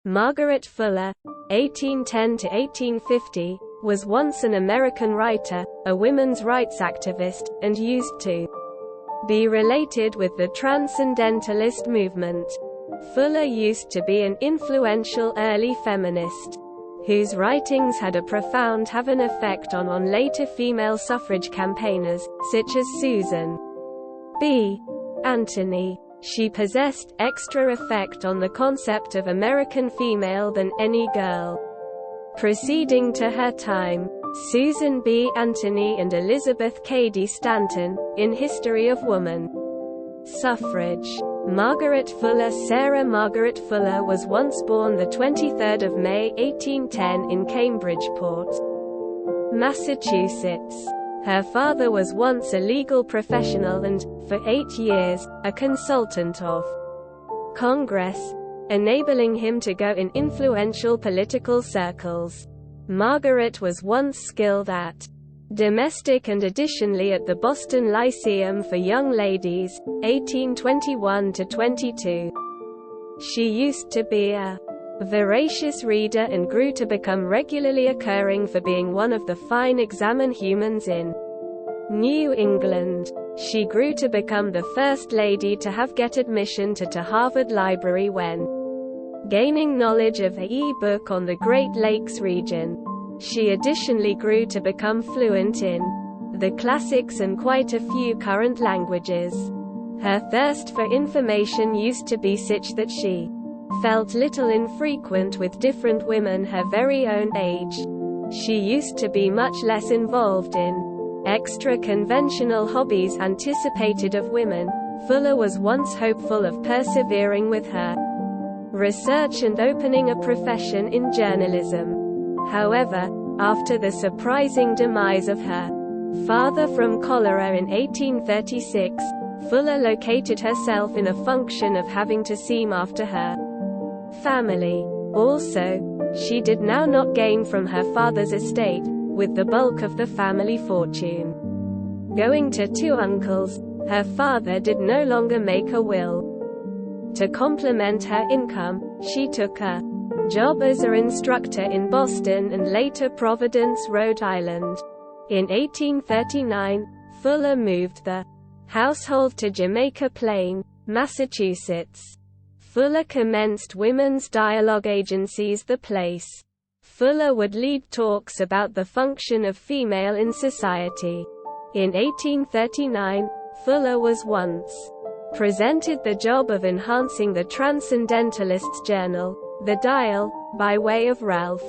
Margaret Fuller, 1810–1850, was once an American writer, a women's rights activist, and used to be related with the Transcendentalist movement. Fuller used to be an influential early feminist, whose writings had a profound effect on later female suffrage campaigners, such as Susan B. Anthony. She possessed extra effect on the concept of American female than any girl preceding to her time. Susan B. Anthony and Elizabeth Cady Stanton, in History of Woman. Suffrage. Margaret Fuller. Sarah Margaret Fuller was once born the 23rd of May 1810 in Cambridgeport, Massachusetts. Her father was once a legal professional and, for 8 years, a consultant of Congress, enabling him to go in influential political circles. Margaret was once skilled at domestic and additionally at the Boston Lyceum for Young Ladies, 1821–22. She used to be a voracious reader and grew to become regularly occurring for being one of the fine examine humans in New England. She grew to become the first lady to get admission to Harvard Library when gaining knowledge of a e-book on the Great Lakes region. She additionally grew to become fluent in the classics and quite a few current languages. Her thirst for information used to be such that she felt little infrequent with different women her very own age. She used to be much less involved in extra-conventional hobbies anticipated of women. Fuller was once hopeful of persevering with her research and opening a profession in journalism. However, after the surprising demise of her father from cholera in 1836, Fuller located herself in a function of having to seem after her family. Also, she did now not gain from her father's estate, with the bulk of the family fortune going to 2 uncles. Her father did no longer make a will. To complement her income, she took a job as an instructor in Boston and later Providence, Rhode Island. In 1839, Fuller moved the household to Jamaica Plain, Massachusetts. Fuller commenced women's dialogue agencies The Place. Fuller would lead talks about the function of female in society. In 1839, Fuller was once presented the job of enhancing the Transcendentalist's journal, The Dial, by way of Ralph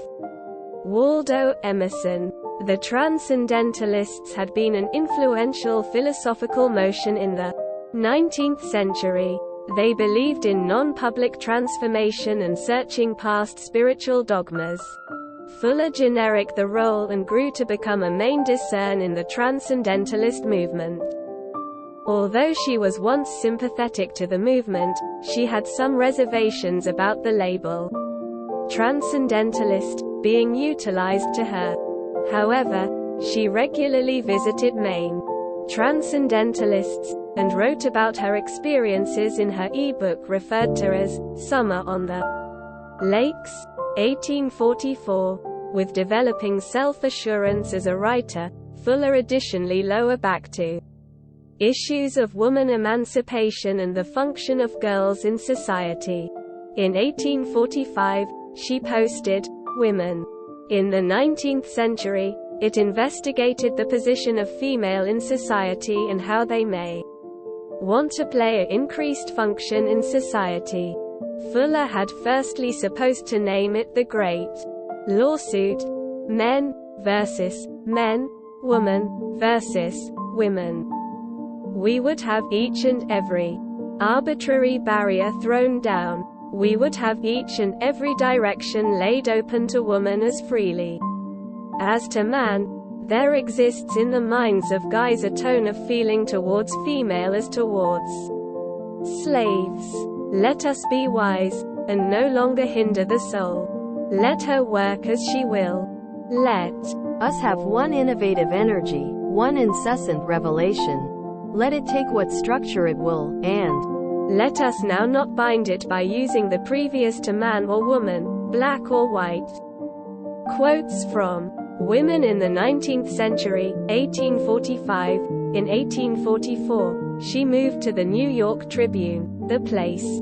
Waldo Emerson. The Transcendentalists had been an influential philosophical motion in the 19th century. They believed in non-public transformation and searching past spiritual dogmas. Fuller generic the role and grew to become a main discern in the Transcendentalist movement. Although she was once sympathetic to the movement, she had some reservations about the label Transcendentalist being utilized to her. However, she regularly visited Maine Transcendentalists, and wrote about her experiences in her e-book referred to as Summer on the Lakes, 1844. With developing self-assurance as a writer, Fuller additionally lower back to issues of woman emancipation and the function of girls in society. In 1845, she posted, Women in the 19th Century. It investigated the position of female in society and how they may want to play an increased function in society. Fuller had firstly supposed to name it The Great Lawsuit, Men versus Men, Woman versus Women. We would have each and every arbitrary barrier thrown down. We would have each and every direction laid open to woman as freely as to man. There exists in the minds of guys a tone of feeling towards female as towards slaves. Let us be wise, and no longer hinder the soul. Let her work as she will. Let us have one innovative energy, one incessant revelation. Let it take what structure it will, and Let us now not bind it by using the previous to man or woman, black or white. Quotes from Women in the 19th Century, 1845. In 1844, she moved to the New York Tribune, the place.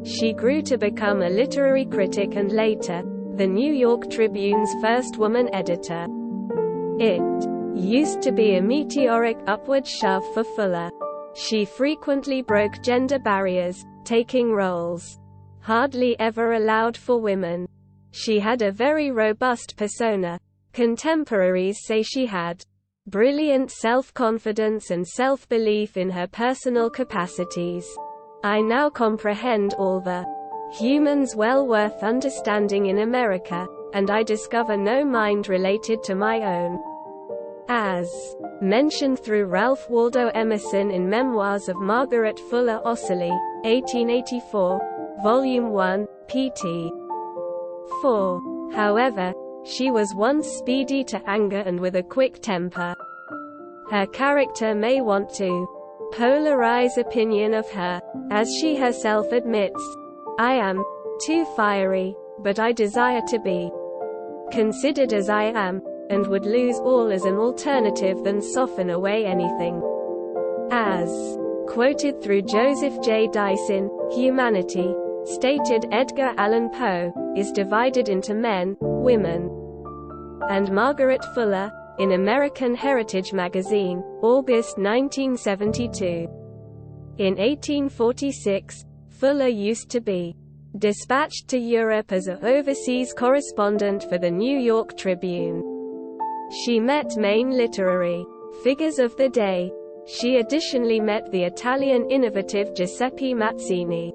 She grew to become a literary critic and later, the New York Tribune's first woman editor. It used to be a meteoric upward shove for Fuller. She frequently broke gender barriers, taking roles hardly ever allowed for women. She had a very robust persona. Contemporaries say she had brilliant self-confidence and self-belief in her personal capacities. I now comprehend all the humans well worth understanding in America, and I discover no mind related to my own. As mentioned through Ralph Waldo Emerson in Memoirs of Margaret Fuller Ossory, 1884, Volume 1, pt. 4. However, she was once speedy to anger and with a quick temper. Her character may want to polarize opinion of her, as she herself admits, "I am too fiery, but I desire to be considered as I am, and would lose all as an alternative than soften away anything." As quoted through Joseph J. Dyson, humanity, stated Edgar Allan Poe, is divided into men, women, and Margaret Fuller, in American Heritage Magazine, August 1972. In 1846, Fuller used to be dispatched to Europe as an overseas correspondent for the New York Tribune. She met main literary figures of the day. She additionally met the Italian innovative Giuseppe Mazzini.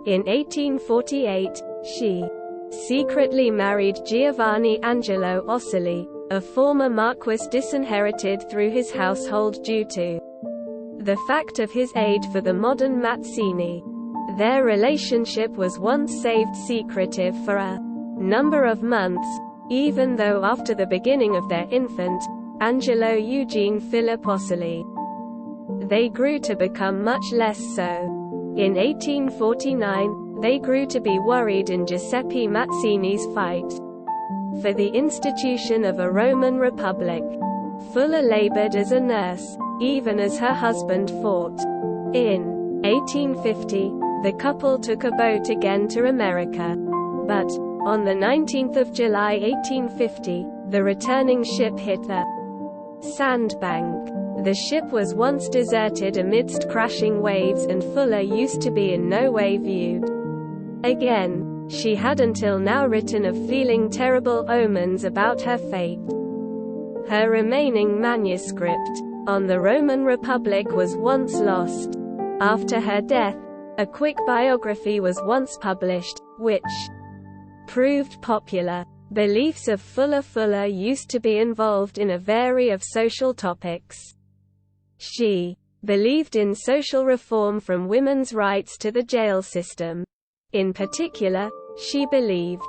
In 1848, she secretly married Giovanni Angelo Ossory, a former marquis disinherited through his household due to the fact of his aid for the modern Mazzini. Their relationship was once saved secretive for a number of months, even though after the beginning of their infant, Angelo Eugene Philip Ossory, they grew to become much less so. In 1849, they grew to be worried in Giuseppe Mazzini's fight for the institution of a Roman Republic. Fuller labored as a nurse, even as her husband fought. In 1850, the couple took a boat again to America. But, on the 19th of July 1850, the returning ship hit a sandbank. The ship was once deserted amidst crashing waves and Fuller used to be in no way viewed again. She had until now written of feeling terrible omens about her fate. Her remaining manuscript on the Roman Republic was once lost. After her death, a quick biography was once published, which proved popular. Beliefs of Fuller used to be involved in a variety of social topics. She believed in social reform from women's rights to the jail system. In particular, she believed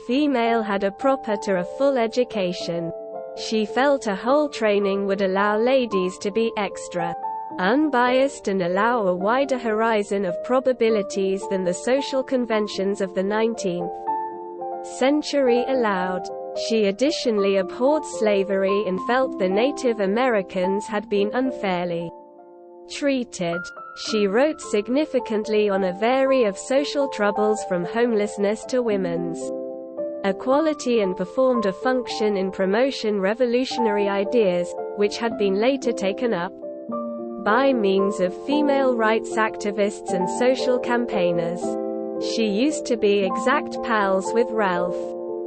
female had a proper to a full education. She felt a whole training would allow ladies to be extra unbiased and allow a wider horizon of probabilities than the social conventions of the 19th century allowed. She additionally abhorred slavery and felt the Native Americans had been unfairly treated. She wrote significantly on a variety of social troubles from homelessness to women's equality and performed a function in promotion revolutionary ideas, which had been later taken up by means of female rights activists and social campaigners. She used to be exact pals with Ralph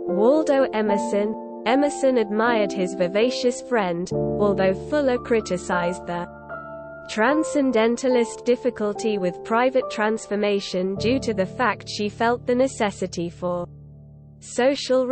Waldo Emerson. Emerson admired his vivacious friend, although Fuller criticized the transcendentalist difficulty with private transformation due to the fact she felt the necessity for social